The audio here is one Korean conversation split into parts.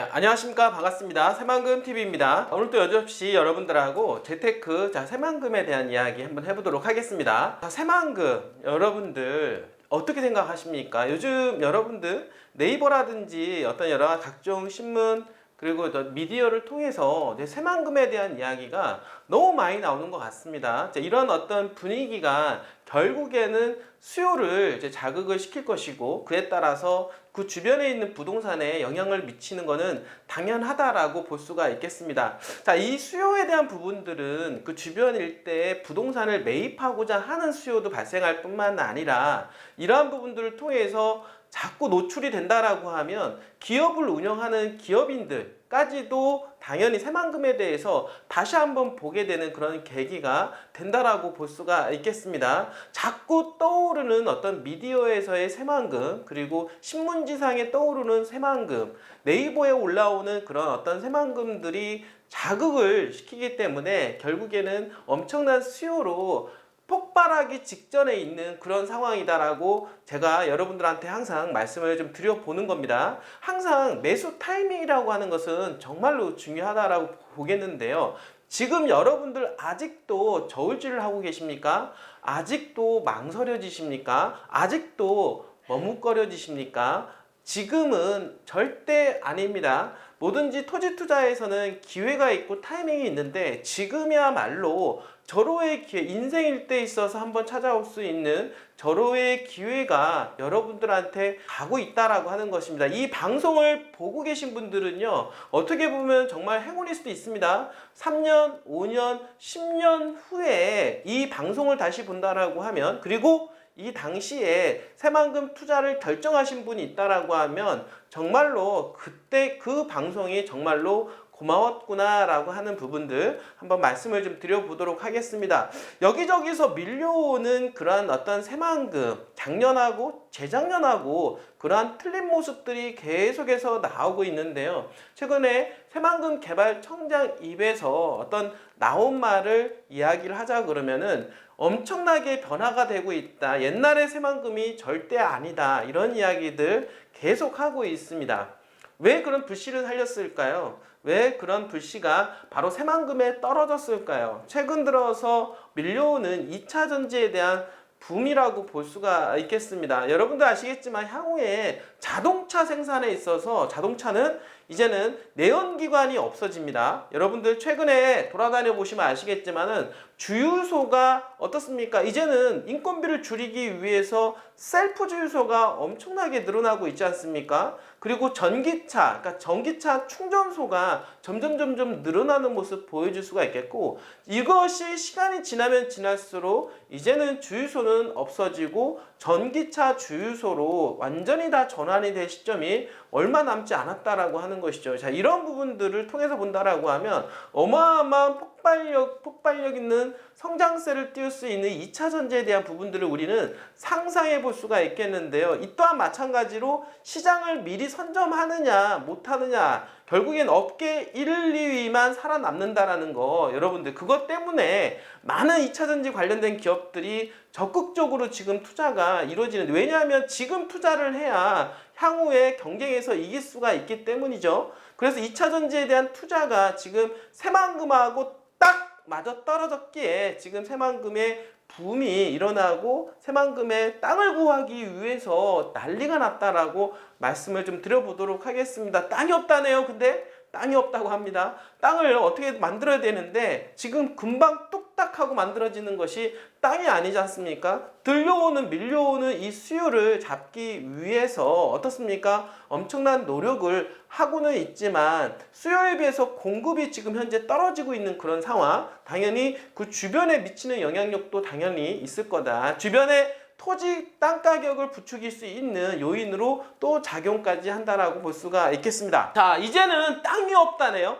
네, 안녕하십니까. 반갑습니다. 새만금TV입니다. 오늘도 여접시 여러분들하고 재테크, 새만금에 대한 이야기 한번 해보도록 하겠습니다. 새만금, 여러분들 어떻게 생각하십니까? 요즘 여러분들 네이버라든지 어떤 여러 각종 신문, 그리고 미디어를 통해서 새만금에 대한 이야기가 너무 많이 나오는 것 같습니다. 이런 어떤 분위기가 결국에는 수요를 자극을 시킬 것이고, 그에 따라서 그 주변에 있는 부동산에 영향을 미치는 것은 당연하다라고 볼 수가 있겠습니다. 자, 이 수요에 대한 부분들은 그 주변 일대에 부동산을 매입하고자 하는 수요도 발생할 뿐만 아니라, 이러한 부분들을 통해서 자꾸 노출이 된다라고 하면 기업을 운영하는 기업인들까지도 당연히 새만금에 대해서 다시 한번 보게 되는 그런 계기가 된다라고 볼 수가 있겠습니다. 자꾸 떠오르는 어떤 미디어에서의 새만금, 그리고 신문지상에 떠오르는 새만금, 네이버에 올라오는 그런 어떤 새만금들이 자극을 시키기 때문에 결국에는 엄청난 수요로 폭발하기 직전에 있는 그런 상황이다라고 제가 여러분들한테 항상 말씀을 좀 드려보는 겁니다. 항상 매수 타이밍이라고 하는 것은 정말로 중요하다라고 보겠는데요. 지금 여러분들 아직도 저울질을 하고 계십니까? 아직도 망설여지십니까? 아직도 머뭇거려지십니까? 지금은 절대 아닙니다. 뭐든지 토지 투자에서는 기회가 있고 타이밍이 있는데, 지금이야말로 절호의 기회, 인생일 때 있어서 한번 찾아올 수 있는 절호의 기회가 여러분들한테 가고 있다라고 하는 것입니다. 이 방송을 보고 계신 분들은요, 어떻게 보면 정말 행운일 수도 있습니다. 3년, 5년, 10년 후에 이 방송을 다시 본다라고 하면, 그리고 이 당시에 새만금 투자를 결정하신 분이 있다라고 하면 정말로 그때 그 방송이 정말로 고마웠구나 라고 하는 부분들 한번 말씀을 좀 드려보도록 하겠습니다. 여기저기서 밀려오는 그러한 어떤 새만금, 작년하고 재작년하고 그러한 틀린 모습들이 계속해서 나오고 있는데요. 최근에 새만금 개발 청장 입에서 어떤 나온 말을 이야기를 하자 그러면은 엄청나게 변화가 되고 있다. 옛날의 새만금이 절대 아니다. 이런 이야기들 계속하고 있습니다. 왜 그런 불씨를 살렸을까요? 왜 그런 불씨가 바로 새만금에 떨어졌을까요? 최근 들어서 밀려오는 2차 전지에 대한 붐이라고 볼 수가 있겠습니다. 여러분들 아시겠지만 향후에 자동차 생산에 있어서 자동차는 이제는 내연기관이 없어집니다. 여러분들 최근에 돌아다녀 보시면 아시겠지만은 주유소가 어떻습니까? 이제는 인건비를 줄이기 위해서 셀프 주유소가 엄청나게 늘어나고 있지 않습니까? 그리고 전기차, 그러니까 전기차 충전소가 점점 늘어나는 모습 보여줄 수가 있겠고, 이것이 시간이 지나면 지날수록 이제는 주유소는 없어지고 전기차 주유소로 완전히 다 전환이 될 시점이 얼마 남지 않았다라고 하는 것이죠. 자, 이런 부분들을 통해서 본다라고 하면 어마어마한 폭발력 있는 성장세를 띄울 수 있는 2차 전지에 대한 부분들을 우리는 상상해 볼 수가 있겠는데요. 이 또한 마찬가지로 시장을 미리 선점하느냐 못하느냐, 결국엔 업계 1, 2위만 살아남는다라는 거, 여러분들 그것 때문에 많은 2차 전지 관련된 기업들이 적극적으로 지금 투자가 이루어지는데, 왜냐하면 지금 투자를 해야 향후에 경쟁에서 이길 수가 있기 때문이죠. 그래서 2차 전지에 대한 투자가 지금 새만금하고 딱 맞아떨어졌기에 지금 새만금의 붐이 일어나고 새만금의 땅을 구하기 위해서 난리가 났다라고 말씀을 좀 드려보도록 하겠습니다. 땅이 없다네요. 근데 땅이 없다고 합니다. 땅을 어떻게 만들어야 되는데 지금 금방 뚝딱하고 만들어지는 것이 땅이 아니지 않습니까? 밀려오는 이 수요를 잡기 위해서 어떻습니까? 엄청난 노력을 하고는 있지만 수요에 비해서 공급이 지금 현재 떨어지고 있는 그런 상황, 당연히 그 주변에 미치는 영향력도 당연히 있을 거다. 주변에 토지 땅 가격을 부추길 수 있는 요인으로 또 작용까지 한다라고 볼 수가 있겠습니다. 자, 이제는 땅이 없다네요.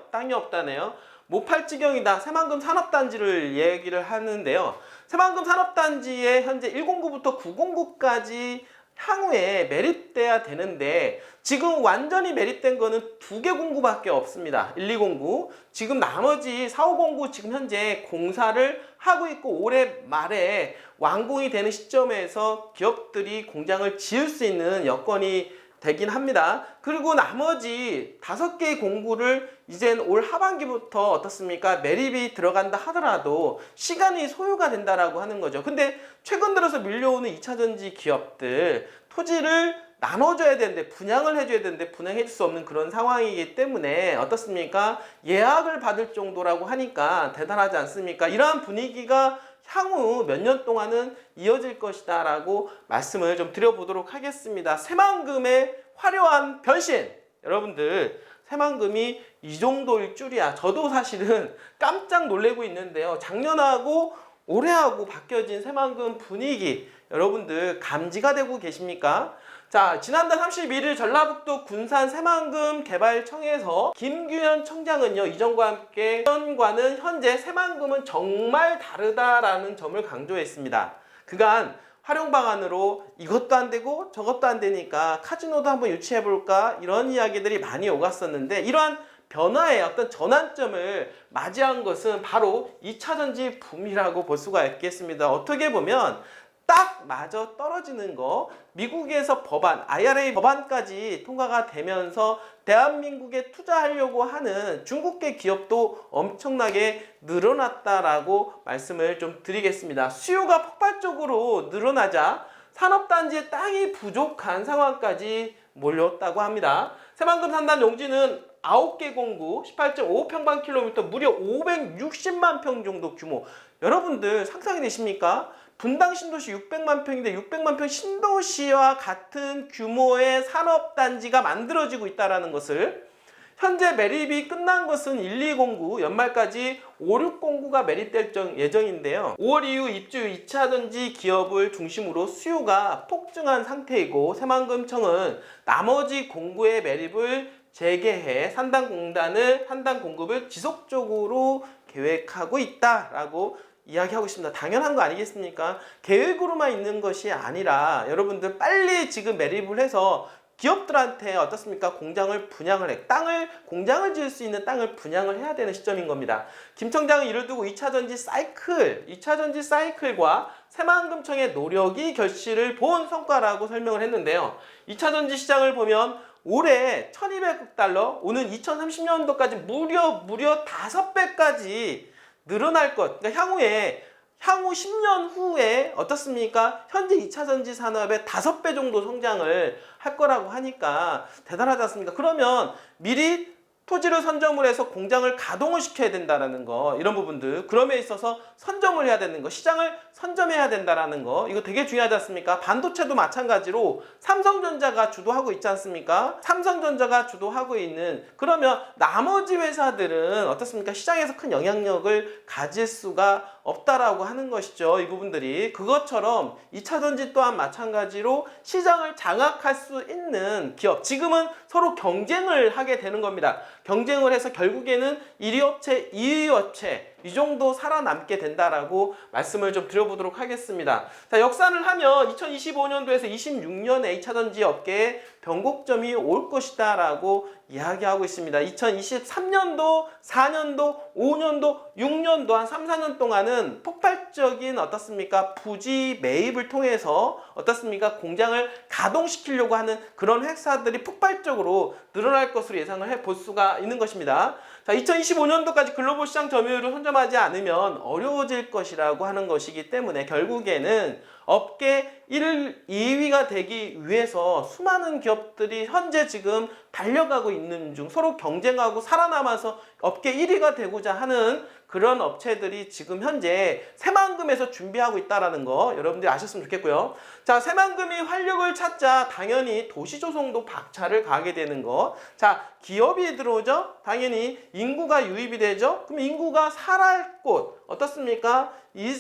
못 팔 지경이다. 새만금 산업단지를 얘기를 하는데요. 새만금 산업단지에 현재 109부터 909까지 향후에 매립돼야 되는데, 지금 완전히 매립된 거는 2개 공구밖에 없습니다. 1, 2 공구. 지금 나머지 4, 5 공구 지금 현재 공사를 하고 있고, 올해 말에 완공이 되는 시점에서 기업들이 공장을 지을 수 있는 여건이 되긴 합니다. 그리고 나머지 5개의 공구를 이젠 올 하반기부터 어떻습니까? 매립이 들어간다 하더라도 시간이 소요가 된다라고 하는 거죠. 근데 최근 들어서 밀려오는 2차전지 기업들 토지를 나눠줘야 되는데 분양을 해줘야 되는데 분양해줄 수 없는 그런 상황이기 때문에 어떻습니까? 예약을 받을 정도라고 하니까 대단하지 않습니까? 이러한 분위기가 향후 몇 년 동안은 이어질 것이다 라고 말씀을 좀 드려보도록 하겠습니다. 새만금의 화려한 변신! 여러분들 새만금이 이 정도일 줄이야. 저도 사실은 깜짝 놀래고 있는데요. 작년하고 올해하고 바뀌어진 새만금 분위기 여러분들 감지가 되고 계십니까? 자, 지난달 31일 전라북도 군산 새만금 개발청에서 김규현 청장은요, 이전과 함께 이전과는 현재 새만금은 정말 다르다라는 점을 강조했습니다. 그간 활용 방안으로 이것도 안 되고 저것도 안 되니까 카지노도 한번 유치해볼까 이런 이야기들이 많이 오갔었는데 이러한 변화의 어떤 전환점을 맞이한 것은 바로 2차전지 붐이라고 볼 수가 있겠습니다. 어떻게 보면 딱 맞아 떨어지는 거, 미국에서 법안, IRA 법안까지 통과가 되면서 대한민국에 투자하려고 하는 중국계 기업도 엄청나게 늘어났다라고 말씀을 좀 드리겠습니다. 수요가 폭발적으로 늘어나자 산업단지의 땅이 부족한 상황까지 몰렸다고 합니다. 새만금 산단 용지는 9개 공구 18.5평방킬로미터 무려 560만 평 정도 규모. 여러분들 상상이 되십니까? 분당 신도시 600만 평인데 600만 평 신도시와 같은 규모의 산업단지가 만들어지고 있다는 것을 현재 매립이 끝난 것은 1, 2공구 연말까지 5, 6공구가 매립될 예정인데요. 5월 이후 입주 2차전지 기업을 중심으로 수요가 폭증한 상태이고 새만금청은 나머지 공구의 매립을 재개해 산단 공급을 지속적으로 계획하고 있다라고 이야기하고 있습니다. 당연한 거 아니겠습니까? 계획으로만 있는 것이 아니라 여러분들 빨리 지금 매립을 해서 기업들한테 어떻습니까? 공장을 분양을 해. 공장을 지을 수 있는 땅을 분양을 해야 되는 시점인 겁니다. 김 청장은 이를 두고 2차전지 사이클과 새만금청의 노력이 결실을 본 성과라고 설명을 했는데요. 2차전지 시장을 보면 올해 1200억 달러, 오는 2030년도까지 무려 5배까지 늘어날 것. 그러니까 향후 10년 후에 어떻습니까? 현재 2차전지 산업의 5배 정도 성장을 할 거라고 하니까 대단하지 않습니까? 그러면 미리 토지를 선점을 해서 공장을 가동을 시켜야 된다는 거, 이런 부분들, 그럼에 있어서 선점을 해야 되는 거, 시장을 선점해야 된다는 거, 이거 되게 중요하지 않습니까? 반도체도 마찬가지로 삼성전자가 주도하고 있지 않습니까? 삼성전자가 주도하고 있는, 그러면 나머지 회사들은 어떻습니까? 시장에서 큰 영향력을 가질 수가 없다라고 하는 것이죠. 이 부분들이. 그것처럼 2차전지 또한 마찬가지로 시장을 장악할 수 있는 기업, 지금은 서로 경쟁을 하게 되는 겁니다. 경쟁을 해서 결국에는 1위 업체, 2위 업체 이 정도 살아남게 된다라고 말씀을 좀 드려보도록 하겠습니다. 자, 역산을 하면 2025년도에서 26년에 2차전지 업계에 변곡점이 올 것이다 라고 이야기하고 있습니다. 2023년도, 4년도, 5년도, 6년도 한 3, 4년 동안은 폭발적인 어떻습니까? 부지 매입을 통해서 어떻습니까? 공장을 가동시키려고 하는 그런 회사들이 폭발적으로 늘어날 것으로 예상을 해볼 수가 있는 것입니다. 자, 2025년도까지 글로벌 시장 점유율을 선점하지 않으면 어려워질 것이라고 하는 것이기 때문에 결국에는 업계 1, 2위가 되기 위해서 수많은 기업들이 현재 지금 달려가고 있는 중 서로 경쟁하고 살아남아서 업계 1위가 되고자 하는 그런 업체들이 지금 현재 새만금에서 준비하고 있다는 거 여러분들이 아셨으면 좋겠고요. 자, 새만금이 활력을 찾자 당연히 도시조성도 박차를 가하게 되는 거. 자, 기업이 들어오죠? 당연히 인구가 유입이 되죠? 그럼 인구가 살할 곳 어떻습니까? 이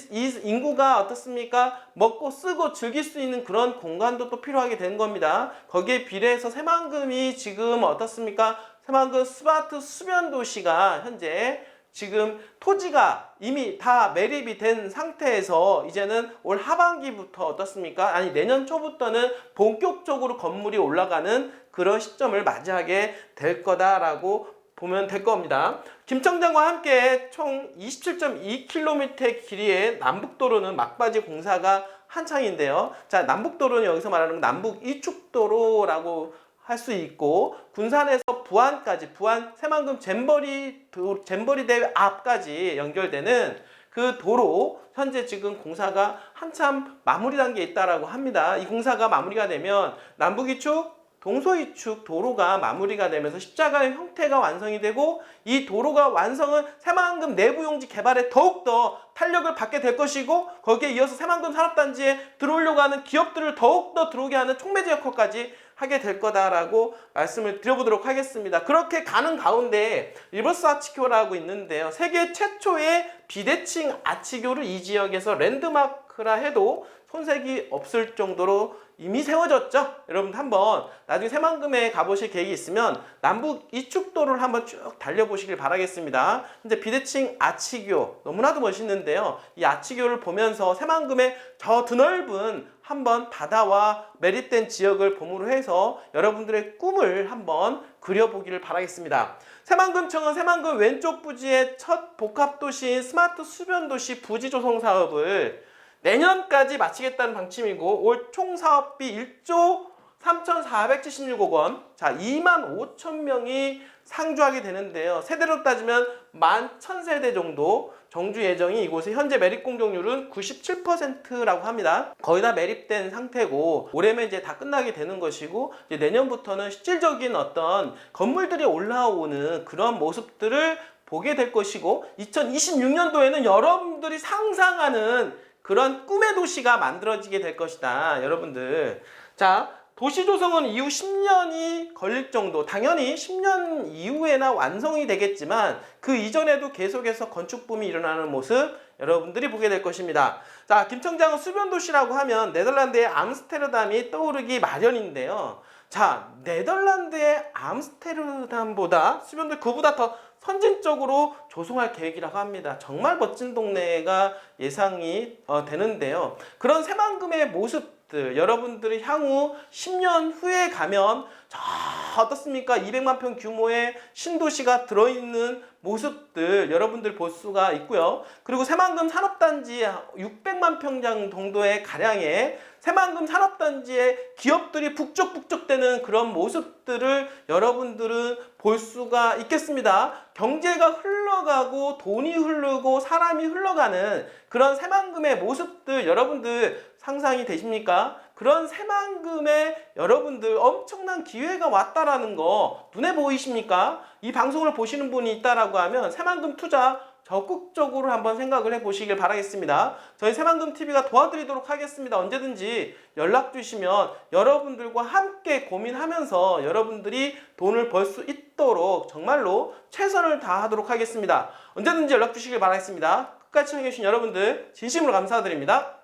인구가 어떻습니까? 먹고 쓰고 즐길 수 있는 그런 공간도 또 필요하게 된 겁니다. 거기에 비례해서 새만금이 지금 어떻습니까? 새만금 스마트 수변 도시가 현재 지금 토지가 이미 다 매립이 된 상태에서 이제는 올 하반기부터 어떻습니까? 아니 내년 초부터는 본격적으로 건물이 올라가는 그런 시점을 맞이하게 될 거다라고 보면 될 겁니다. 김 청장과 함께 총 27.2km 길이의 남북도로는 막바지 공사가 한창인데요. 자, 남북도로는 여기서 말하는 남북 이축도로라고 할 수 있고 군산에서 부안까지 부안 새만금 잼버리 대회 앞까지 연결되는 그 도로 현재 지금 공사가 한참 마무리 단계에 있다라고 합니다. 이 공사가 마무리가 되면 남북이축 동서이축 도로가 마무리가 되면서 십자가의 형태가 완성이 되고 이 도로가 완성은 새만금 내부용지 개발에 더욱더 탄력을 받게 될 것이고 거기에 이어서 새만금 산업단지에 들어오려고 하는 기업들을 더욱더 들어오게 하는 촉매제 역할까지 하게 될 거다라고 말씀을 드려보도록 하겠습니다. 그렇게 가는 가운데 리버스 아치교라고 있는데요. 세계 최초의 비대칭 아치교를 이 지역에서 랜드마크라 해도 손색이 없을 정도로 이미 세워졌죠. 여러분 한번 나중에 새만금에 가보실 계획이 있으면 남북 이축도를 한번 쭉 달려보시길 바라겠습니다. 이제 비대칭 아치교 너무나도 멋있는데요. 이 아치교를 보면서 새만금의 저 드넓은 한번 바다와 매립된 지역을 봄으로 해서 여러분들의 꿈을 한번 그려보기를 바라겠습니다. 새만금청은 새만금 왼쪽 부지의 첫 복합도시인 스마트 수변도시 부지 조성 사업을 내년까지 마치겠다는 방침이고 올 총 사업비 1조 3,476억 원, 자 2만 5천 명이 상주하게 되는데요. 세대로 따지면 11,000세대 정도 정주 예정이 이곳의 현재 매립 공정률은 97%라고 합니다. 거의 다 매립된 상태고 올해면 이제 다 끝나게 되는 것이고 이제 내년부터는 실질적인 어떤 건물들이 올라오는 그런 모습들을 보게 될 것이고 2026년도에는 여러분들이 상상하는 그런 꿈의 도시가 만들어지게 될 것이다. 여러분들. 자, 도시 조성은 이후 10년이 걸릴 정도, 당연히 10년 이후에나 완성이 되겠지만 그 이전에도 계속해서 건축붐이 일어나는 모습 여러분들이 보게 될 것입니다. 자, 김 청장은 수변도시라고 하면 네덜란드의 암스테르담이 떠오르기 마련인데요. 자, 네덜란드의 암스테르담보다 수변도 그보다 더 선진적으로 조성할 계획이라고 합니다. 정말 멋진 동네가 예상이 되는데요. 그런 새만금의 모습들 여러분들이 향후 10년 후에 가면 어떻습니까? 200만 평 규모의 신도시가 들어있는 모습들 여러분들 볼 수가 있고요. 그리고 새만금 산업단지 600만 평장 정도의 가량의 새만금 산업단지의 기업들이 북적북적대는 그런 모습들을 여러분들은 볼 수가 있겠습니다. 경제가 흘러가고 돈이 흐르고 사람이 흘러가는 그런 새만금의 모습들 여러분들 상상이 되십니까? 그런 새만금에 여러분들 엄청난 기회가 왔다라는 거 눈에 보이십니까? 이 방송을 보시는 분이 있다라고 하면 새만금 투자 적극적으로 한번 생각을 해보시길 바라겠습니다. 저희 새만금TV가 도와드리도록 하겠습니다. 언제든지 연락 주시면 여러분들과 함께 고민하면서 여러분들이 돈을 벌 수 있도록 정말로 최선을 다하도록 하겠습니다. 언제든지 연락 주시길 바라겠습니다. 끝까지 시청해주신 여러분들 진심으로 감사드립니다.